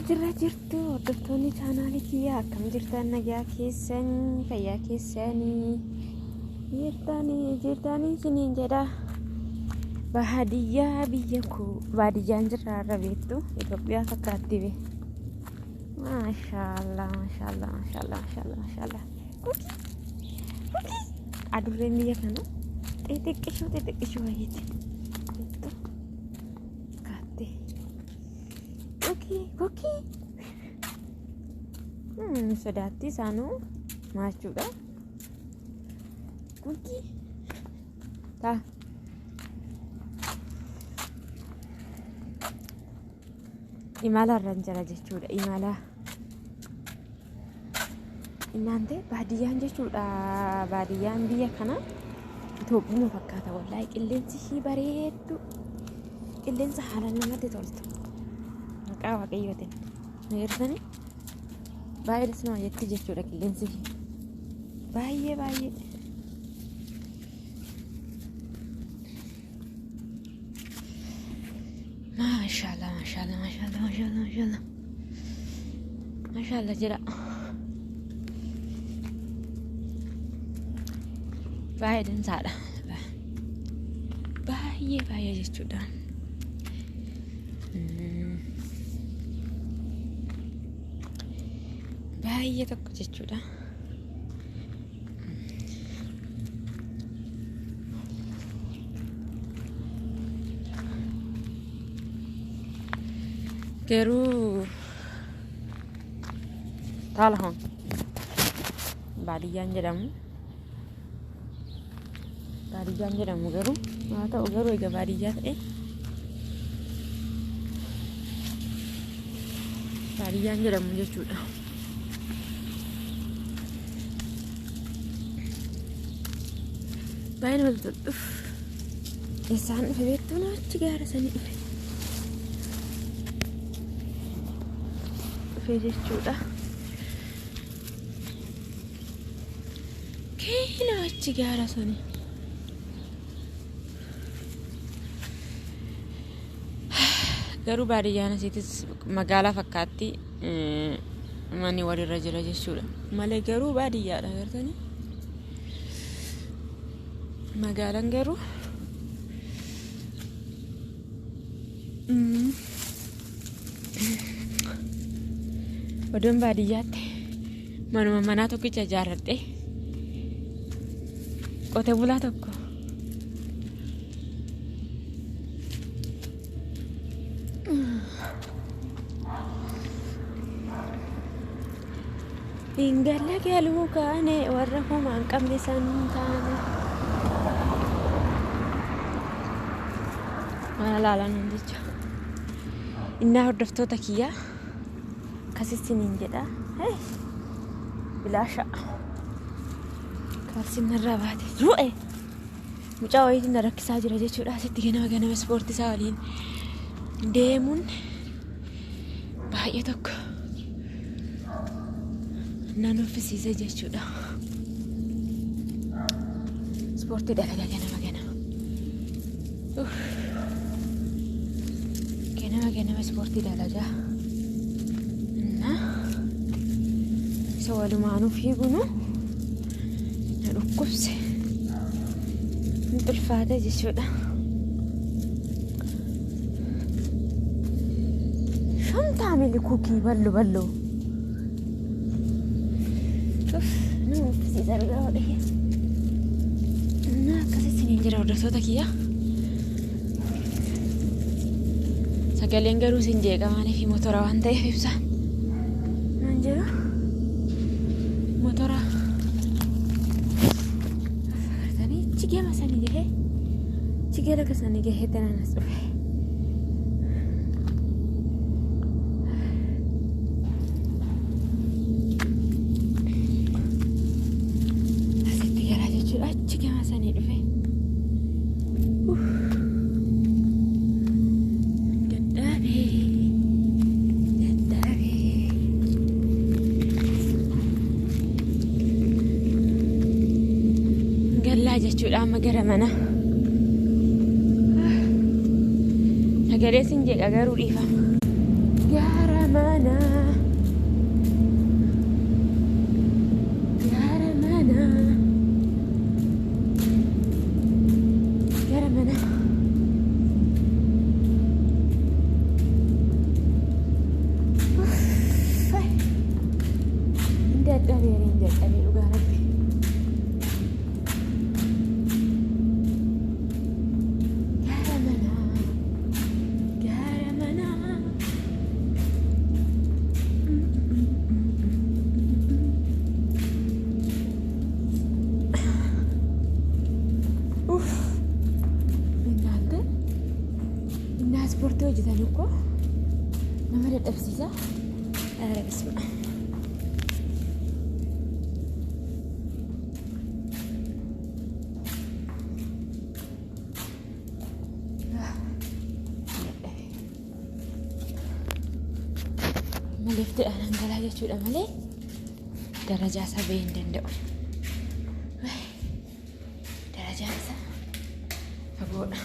jirra jirtu hordoftoonni chaanaalii kiyyaa akkam jirtan nagaa keessan fayyaa keessanii jirtanii isiniin jedha baadiyyaa biyya koo baadiyyaan jirra irra beektu Itoophiyaa fakkaatti be maashaallah adurreen biyya kana xixiqqishuu wayiiti Koki sodaatti isaanuu maachuudha koki ta imala irra jira jechuudha imala inaante baadiyyaan jechuudha baadiyyaan biyya kana Itoophiyaa fakkaata wallahi qilleensi ishii bareeddu qilleensa haalaan namatti toltu waaqayyotin meersani baay'ee disnoo jetti jechuudha qilleensi baay'ee maashaallah jira baay'ee dansaadha baay'ee jechuudha baay'ee tokko jechuudha garuu taalahon baadiyyaan jedhamu garuu haa ta'u garuu egaa baadiyyaa ta'e baadiyyaan jedhamu jechuudha baay'ee namatti tolu isaan dhufe beektuun achi gaara sanii dhufe jechuudha keena achi gaara sanii garuu baadiyyaan asiitis magaalaa fakkaatti manni walirra jira jechuudha malee garuu baadiyyaadha agartanii magaalaan garuu odoon baadiyyaatti manuma manaa tokkicha ijaarradhe qote bulaa tokko ingalla galuu kaane warra homaan qabne san taane mana laalan jecha innaa hordoftoota kiyyaa kasisiniin jedha bilaasha kaalsiin irraa baate ru'e mucaa wayiitiin na rakkisaa jira jechuudha asitti ganama ispoortii isaa waliin deemuun baay'ee tokko nan uffisiise jechuudha ispoortii dalagaa ganama ispoortii dalagaa na isa walumaanuu fiigunu na dhukkubse hin xulfaate jechuudha shantaamili kuukii ballo nama uffisiisa argaa hodhe na akkasittiin jira hordoftoota kiyyaa sagaleen garuu sin jeeqa maaliif motora waan ta'eef ibsaan naan jira motora agartanii chigama sanii gahee chigee laga sanii gahee tanaan as dhufe asitti garaa jechuudha chigama sanii dhufe jechuudha amma gara mana sagalee sin jeeqa garuu dhiifama Gara mana? Gara mana? Gara mana? Indah dari lugar Rabbi. Gara mana? Gara mana? Innaate innaa ispoortii hojjetan እኮ nama dadhabsiisa. ኧረ በስመ አብ Malifti anan galaa jechuudha malee darajaa isaa bahee hin danda'u. Darajaan isaa fagoodha.